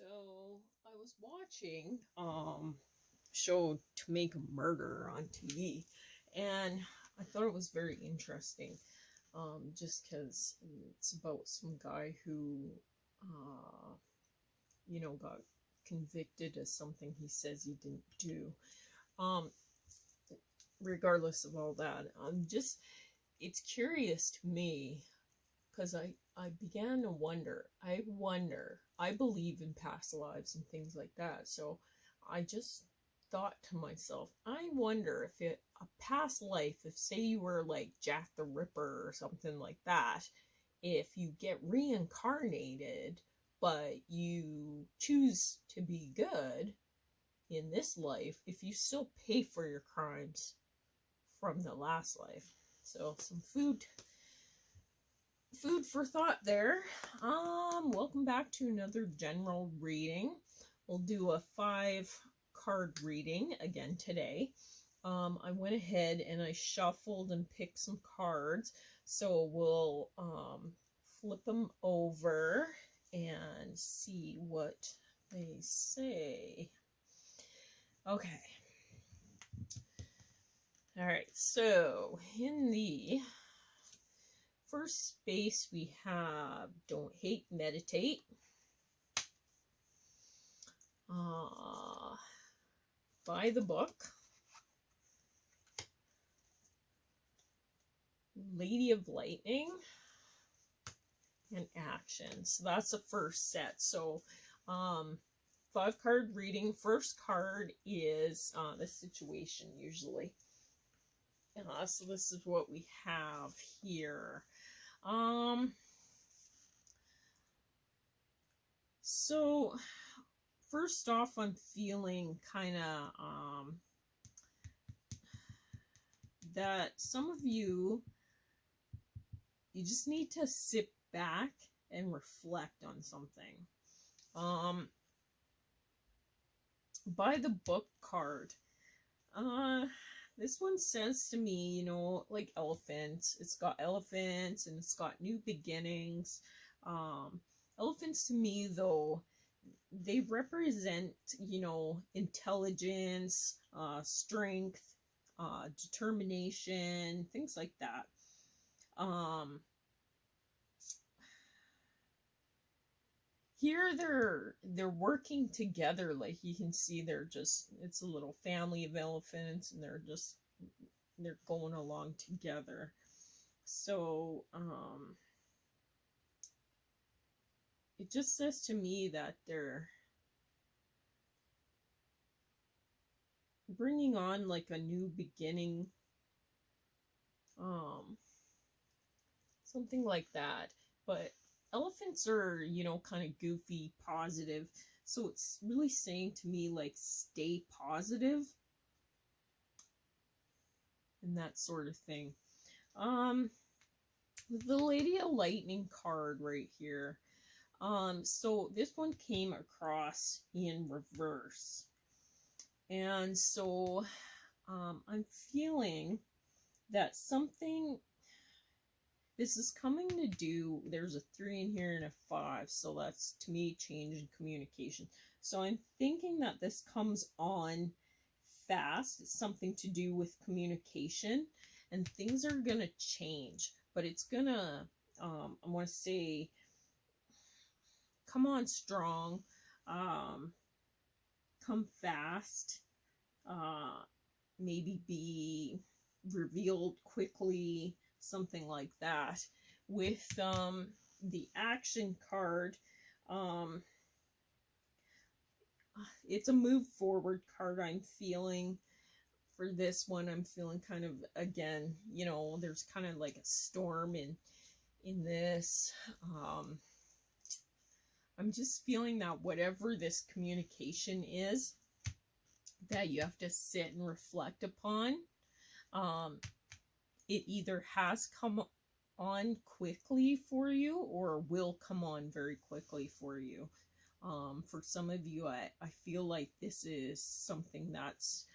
So I was watching show To Make a Murder on TV, and I thought it was very interesting. Just because it's about some guy who got convicted of something he says he didn't do. Um Regardless of all that, it's curious to me because I began to wonder. I believe in past lives and things like that. So I just thought to myself, I wonder if a past life, if say you were like Jack the Ripper or something like that, if you get reincarnated, but you choose to be good in this life, if you still pay for your crimes from the last life. So some food for thought there. Welcome back to another general reading. We'll do a 5-card reading again today. I went ahead and I shuffled and picked some cards, so we'll flip them over and see what they say. Okay. All right, so in the first space we have Don't Hate, Meditate. Buy the Book. Lady of Lightning. And Action. So that's the first set. So 5-card reading. First card is the situation usually. So this is what we have here. So first off, I'm feeling kind of that some of you just need to sit back and reflect on something. By the Book card, this one says to me, like elephants. It's got elephants and it's got new beginnings. Elephants to me, though, they represent, intelligence, strength, determination, things like that. Here they're working together. Like you can see, it's a little family of elephants, and they're going along together. So it just says to me that they're bringing on like a new beginning, something like that. But elephants are, kind of goofy, positive. So it's really saying to me, like, stay positive and that sort of thing. The Lady of Lightning card right here. So this one came across in reverse. And so I'm feeling that this is coming to do, there's a 3 in here and a 5, so that's, to me, change in communication. So I'm thinking that this comes on fast. It's something to do with communication, and things are going to change, but it's going to, I want to say, come on strong, come fast, maybe be revealed quickly, something like that. With the Action card, it's a move forward card. I'm feeling for this one, I'm feeling kind of, again, there's kind of like a storm in this. I'm just feeling that whatever this communication is, that you have to sit and reflect upon. It either has come on quickly for you or will come on very quickly for you. For some of you, I feel like this is something that's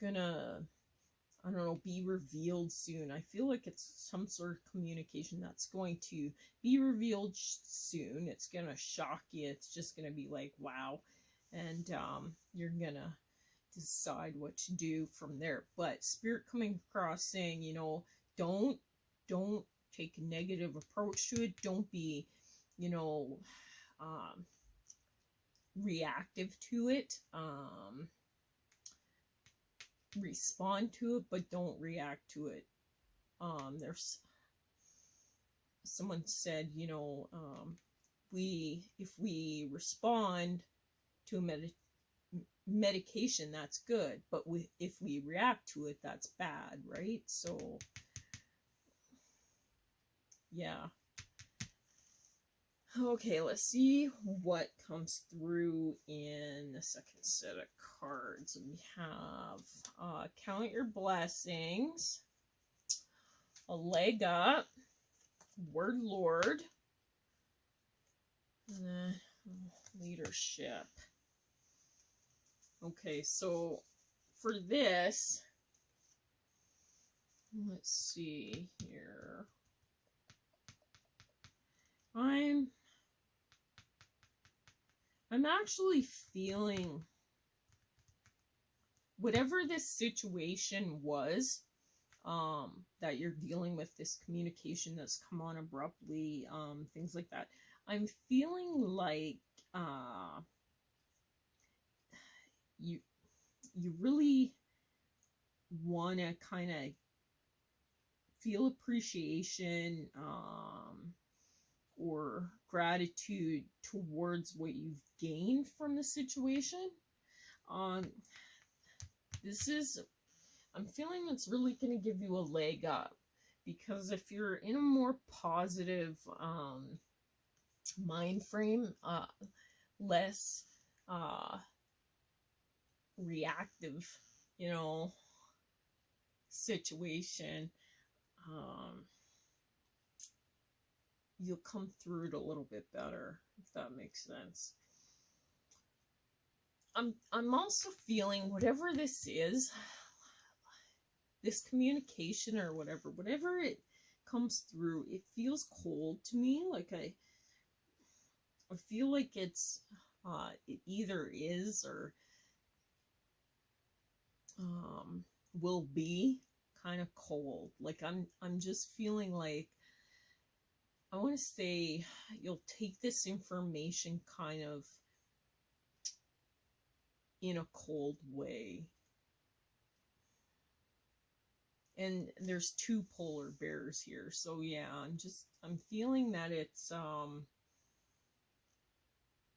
gonna I don't know, be revealed soon. I feel like it's some sort of communication that's going to be revealed soon. It's going to shock you. It's just going to be like, wow. And you're going to decide what to do from there. But Spirit coming across saying, you know, don't take a negative approach to it. Don't be, you know, reactive to it. Respond to it, but don't react to it. There's someone said, you know, if we respond to a medication, that's good, but if we react to it, that's bad, right? So yeah. Okay, let's see what comes through in the second set of cards. We have count your blessings, a leg up, word lord, and leadership. Okay, so for this, let's see here. I'm actually feeling whatever this situation was, that you're dealing with, this communication that's come on abruptly, things like that. I'm feeling like you really want to kind of feel appreciation, or gratitude towards what you've gained from the situation. I'm feeling it's really going to give you a leg up, because if you're in a more positive mind frame, less reactive, you know, situation, you'll come through it a little bit better, if that makes sense. I'm also feeling whatever this is, this communication or whatever it comes through, it feels cold to me. Like I feel like it's it either is or will be kind of cold. Like I'm just feeling like, I want to say, you'll take this information kind of in a cold way. And there's two polar bears here. So yeah, I'm feeling that it's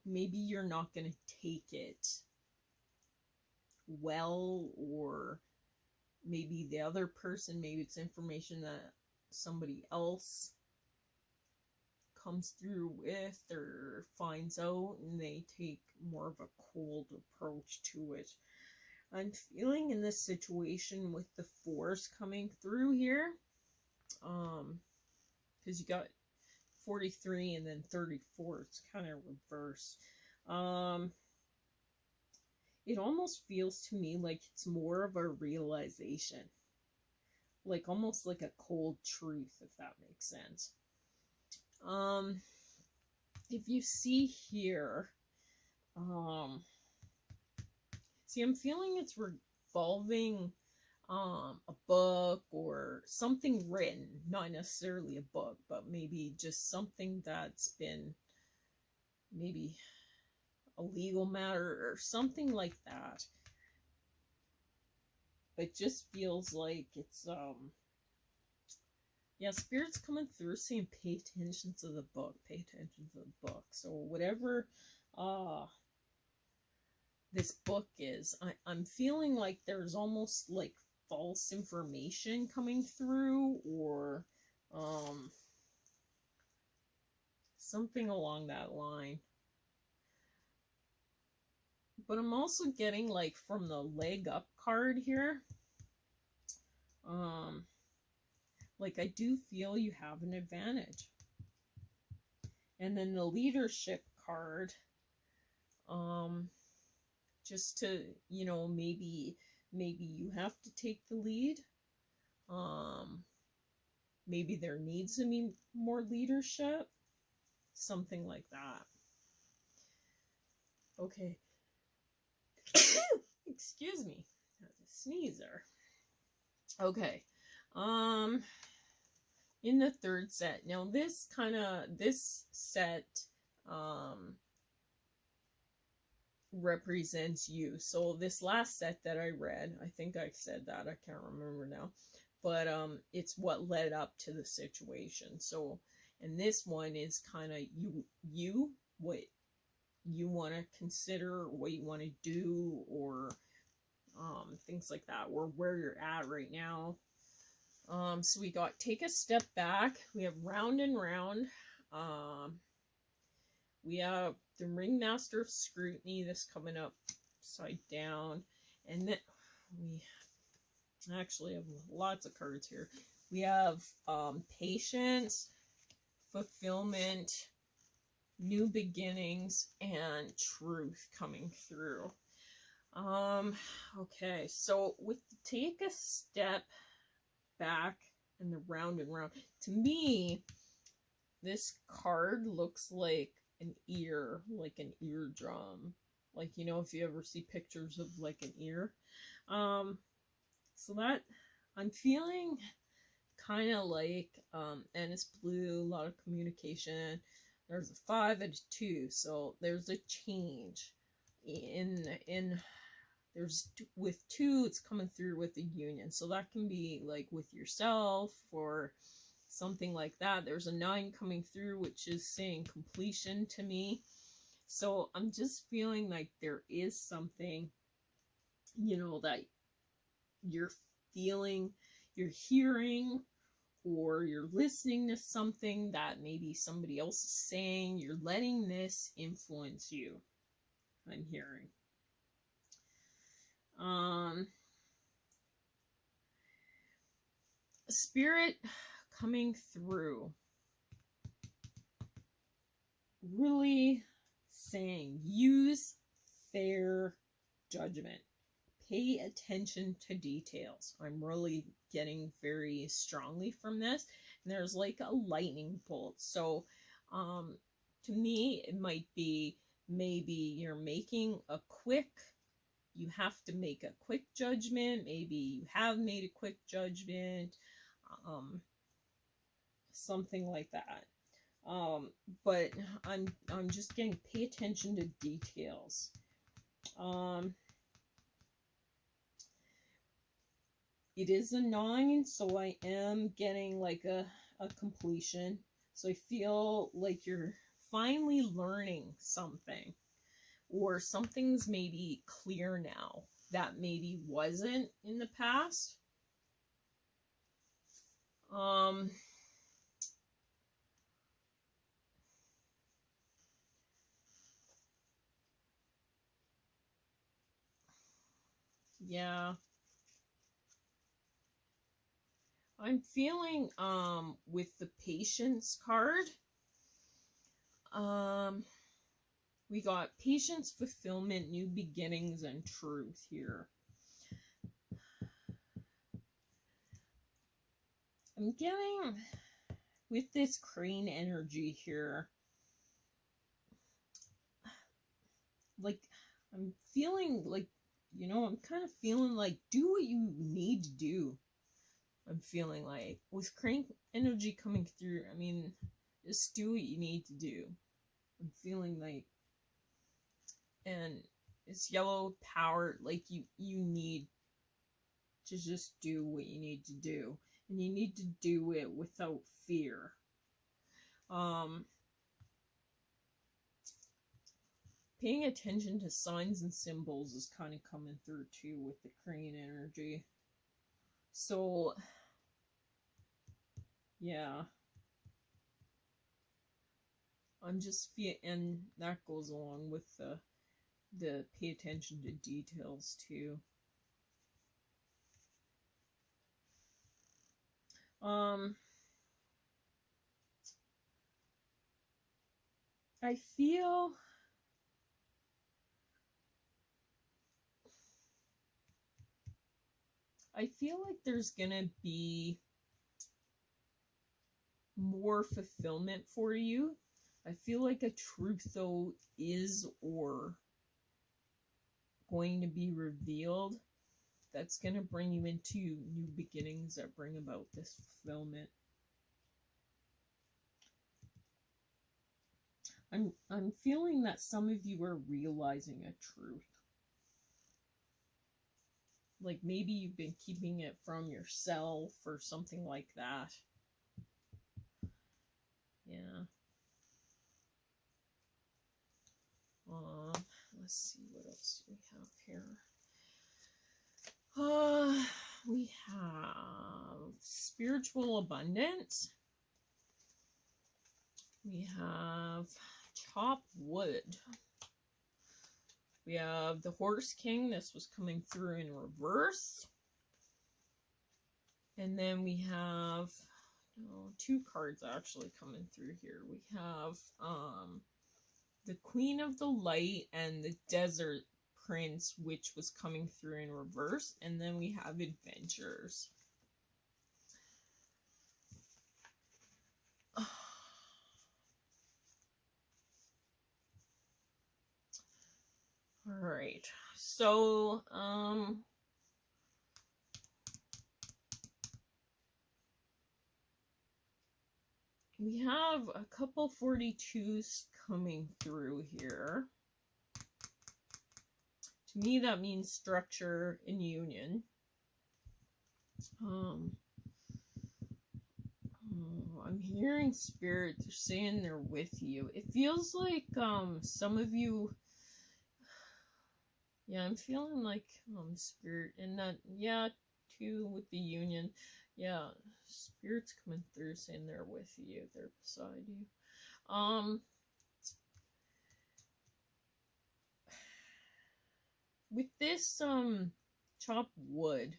maybe you're not going to take it well, or maybe the other person, maybe it's information that somebody else comes through with or finds out, and they take more of a cold approach to it. I'm feeling in this situation with the force coming through here, because you got 43 and then 34, it's kind of reverse. It almost feels to me like it's more of a realization, like almost like a cold truth, if that makes sense. If you see here, see, I'm feeling it's revolving a book or something written, not necessarily a book, but maybe just something that's been maybe a legal matter or something like that. It just feels like it's yeah, Spirit's coming through saying pay attention to the book, pay attention to the book. So whatever this book is, I'm feeling like there's almost like false information coming through, or something along that line. But I'm also getting, like, from the leg up card here, like, I do feel you have an advantage. And then the leadership card, just to, you know, maybe you have to take the lead. Maybe there needs to be more leadership, something like that. Okay. Excuse me. That was a sneezer. Okay. In the third set. Now this set represents you. So this last set that I read, I think I said that, I can't remember now. But it's what led up to the situation. So, and this one is kind of you, what you want to consider, what you want to do, or things like that, or where you're at right now. So we got take a step back. We have round and round. We have the Ringmaster of Scrutiny, this coming up upside down. And then we actually have lots of cards here. We have Patience, Fulfillment, New Beginnings, and Truth coming through. Okay, so with the take a step back and the round and round, to me, this card looks like an ear, like an eardrum. Like, you know, if you ever see pictures of like an ear. So that I'm feeling kind of like, and it's blue, a lot of communication. There's a 5 and a 2, so there's a change in there's with 2, it's coming through with a union, so that can be like with yourself or something like that. There's a 9 coming through, which is saying completion to me. So I'm just feeling like there is something, you know, that you're feeling, you're hearing, or you're listening to something that maybe somebody else is saying. You're letting this influence you, I'm hearing. Spirit coming through, really saying use fair judgment, pay attention to details. I'm really getting very strongly from this, and there's like a lightning bolt. So to me, it might be maybe you're making a quick, you have to make a quick judgment. Maybe you have made a quick judgment, something like that. But I'm just getting pay attention to details. It is a 9, so I am getting like a completion. So I feel like you're finally learning something, or something's maybe clear now that maybe wasn't in the past. Yeah. I'm feeling with the Patience card, we got Patience, Fulfillment, New Beginnings, and Truth here. I'm getting with this crane energy here, like I'm feeling like, you know, I'm kind of feeling like do what you need to do. I'm feeling like with crane energy coming through, I mean, just do what you need to do. I'm feeling like, and it's yellow power, like you need to just do what you need to do, and you need to do it without fear. Paying attention to signs and symbols is kind of coming through too with the crane energy. So yeah, I'm just and that goes along with the pay attention to details too. I feel I feel like there's gonna be more fulfillment for you. I feel like a truth, though, is or going to be revealed that's going to bring you into new beginnings that bring about this fulfillment. I'm feeling that some of you are realizing a truth. Like maybe you've been keeping it from yourself or something like that. Yeah. Let's see what else we have here. We have spiritual abundance. We have chop wood. We have the Horse King. This was coming through in reverse. And then we have two cards actually coming through here. We have the Queen of the Light and the Desert Prince, which was coming through in reverse. And then we have Adventures. All right. So, we have a couple 42s coming through here. To me, that means structure and union. I'm hearing spirit. They're saying they're with you. It feels like some of you. Yeah, I'm feeling like spirit, and that too with the union. Yeah, spirit's coming through saying they're with you. They're beside you. With this chopped wood,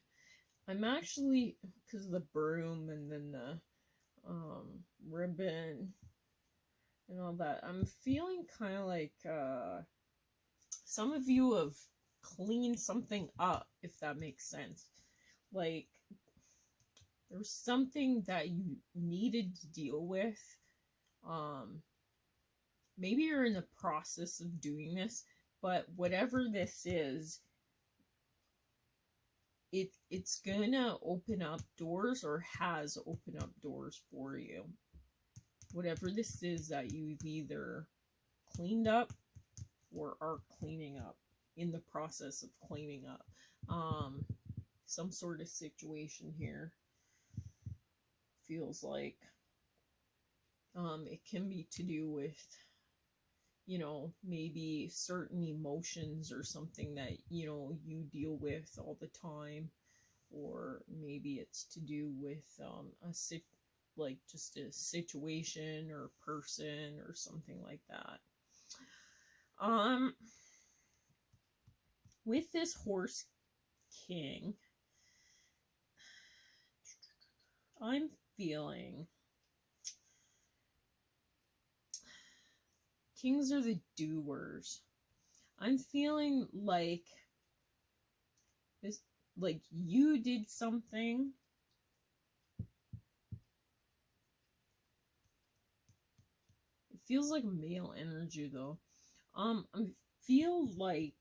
I'm actually, because of the broom and then the ribbon and all that, I'm feeling kind of like some of you have cleaned something up, if that makes sense. Like there's something that you needed to deal with. Maybe you're in the process of doing this, but whatever this is, it's gonna open up doors, or has opened up doors for you. Whatever this is that you've either cleaned up or are cleaning up, in the process of cleaning up. Some sort of situation here. Feels like it can be to do with, maybe certain emotions or something that, you deal with all the time. Or maybe it's to do with just a situation or person or something like that. With this Horse King, I'm feeling kings are the doers. I'm feeling like this, like you did something. It feels like male energy though. I feel like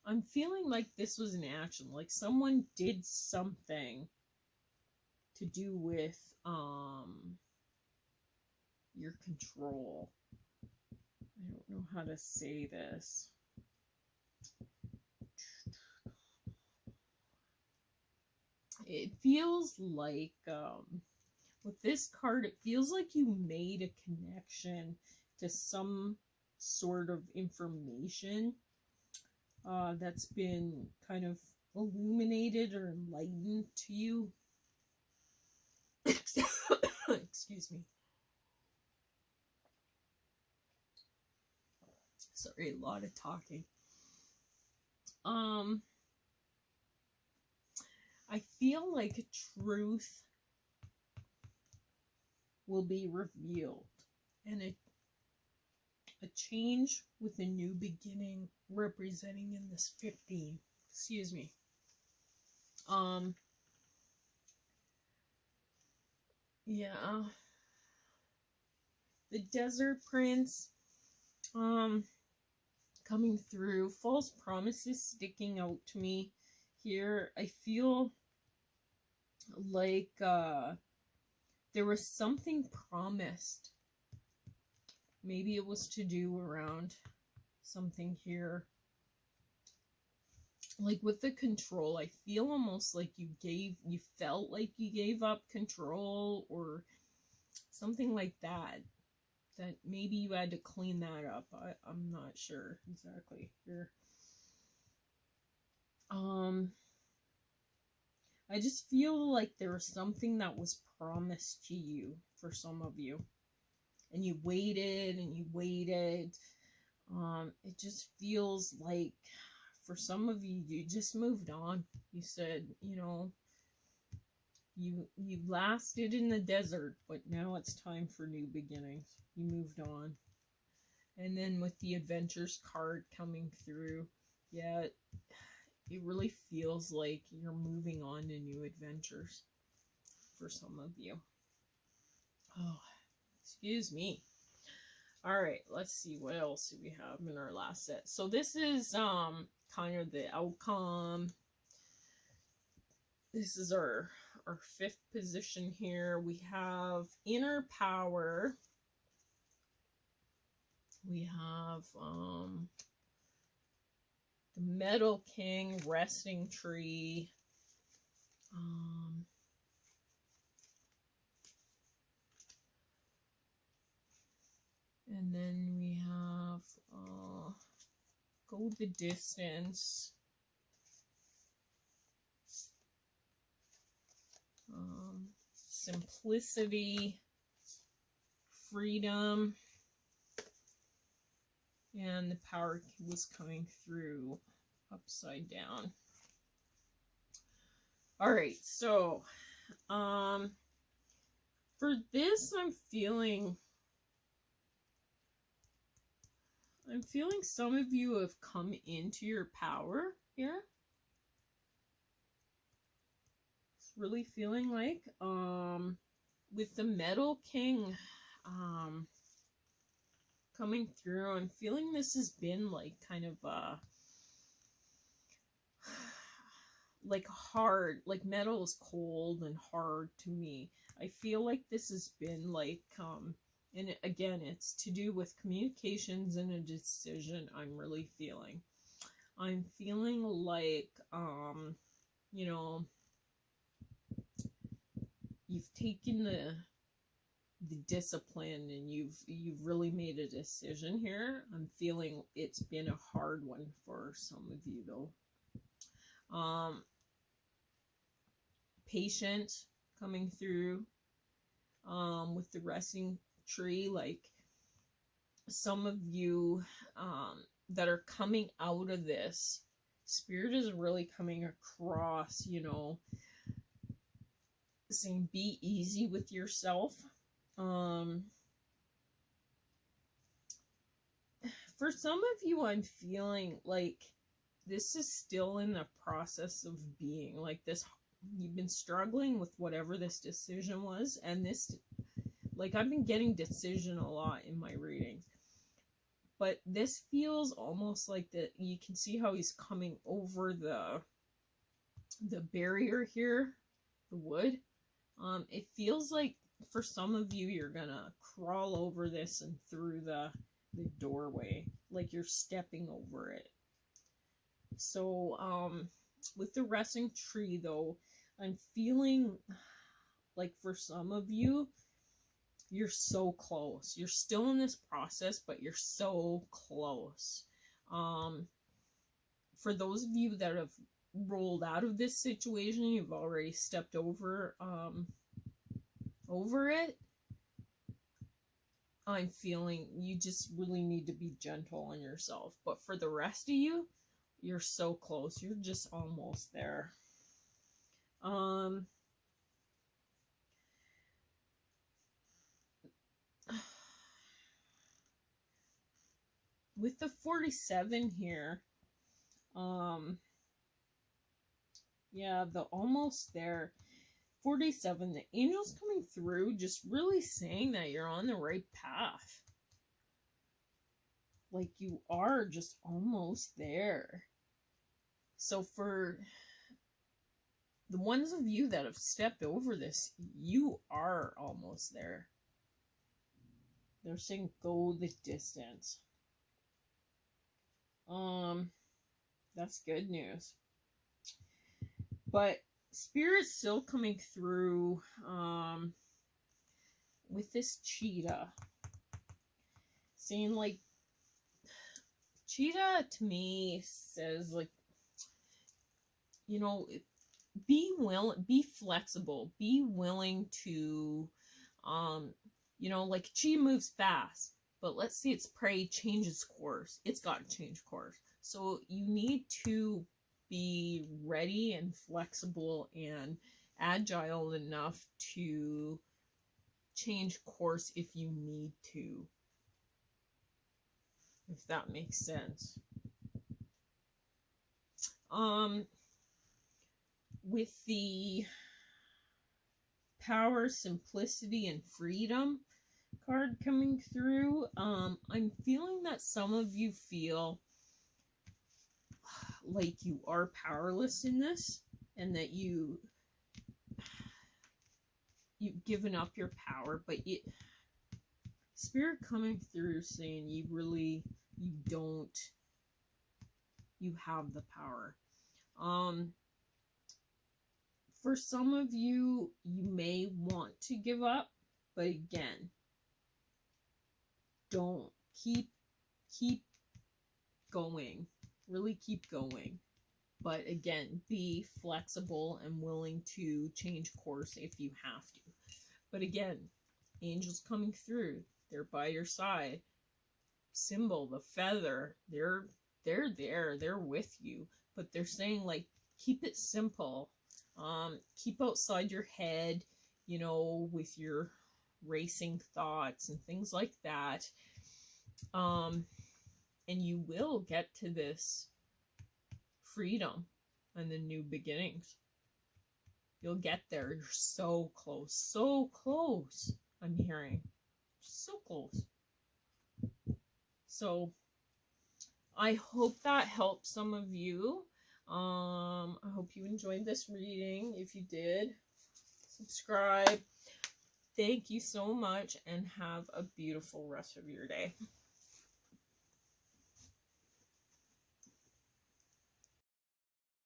I'm feeling like this was an action, like someone did something to do with your control. I don't know how to say this. It feels like with this card, it feels like you made a connection to some sort of information that's been kind of illuminated or enlightened to you. Excuse me. Sorry, a lot of talking. I feel like truth will be revealed, and change with a new beginning representing in this 15. Excuse me. Yeah. The Desert Prince, coming through. False promises sticking out to me here. I feel like there was something promised. Maybe it was to do around something here. Like with the control, I feel almost like you felt like you gave up control or something like that. That maybe you had to clean that up. I'm not sure exactly here. I just feel like there was something that was promised to you for some of you. And you waited and you waited. It just feels like for some of you, you just moved on. You said, you know, you lasted in the desert, but now it's time for new beginnings. You moved on. And then with the adventures card coming through, yeah, it really feels like you're moving on to new adventures for some of you. Oh, excuse me. All right, let's see what else do we have in our last set. So this is kind of the outcome. This is our fifth position here. We have inner power. We have the Metal King, resting tree. And then we have go the distance. Simplicity, freedom, and the power was coming through upside down. All right, so for this, I'm feeling some of you have come into your power here. It's really feeling like with the Metal King coming through, I'm feeling this has been like kind of like hard, like metal is cold and hard to me. I feel like this has been like and again, it's to do with communications and a decision. I'm really feeling like you know, you've taken the discipline and you've really made a decision here. I'm feeling it's been a hard one for some of you though. Patient coming through with the resting tree, like some of you that are coming out of this, spirit is really coming across, you know, saying be easy with yourself. For some of you, I'm feeling like this is still in the process of being like this. You've been struggling with whatever this decision was, and this, like, I've been getting decision a lot in my readings, but this feels almost like that. You can see how he's coming over the barrier here, the wood. It feels like for some of you, you're gonna crawl over this and through the doorway, like you're stepping over it. So with the resting tree though, I'm feeling like for some of you, you're so close. You're still in this process, but you're so close. For those of you that have rolled out of this situation, you've already stepped over it. I'm feeling you just really need to be gentle on yourself. But for the rest of you, you're so close. You're just almost there. with the 47 here, yeah, the almost there. 47, the angels coming through, just really saying that you're on the right path. Like you are just almost there. So for the ones of you that have stepped over this, you are almost there. They're saying go the distance. That's good news. But Spirit's still coming through with this cheetah. Saying like, cheetah to me says like, you know, be flexible, be willing to, you know, like cheetah moves fast, but let's see its prey changes course. It's got to change course. So you need to be ready and flexible and agile enough to change course if you need to. If that makes sense. With the power, simplicity, and freedom card coming through, I'm feeling that some of you feel like you are powerless in this, and that you've given up your power, but Spirit coming through saying you have the power. For some of you, you may want to give up, but again, don't. Keep going. Really keep going. But again, be flexible and willing to change course if you have to. But again, angels coming through. They're by your side. Symbol, the feather, they're there. They're with you. But they're saying like, keep it simple. Keep outside your head, you know, with your racing thoughts and things like that. And you will get to this freedom and the new beginnings. You'll get there. You're so close. So close. I'm hearing. So close. So I hope that helped some of you. I hope you enjoyed this reading. If you did, subscribe. Thank you so much and have a beautiful rest of your day.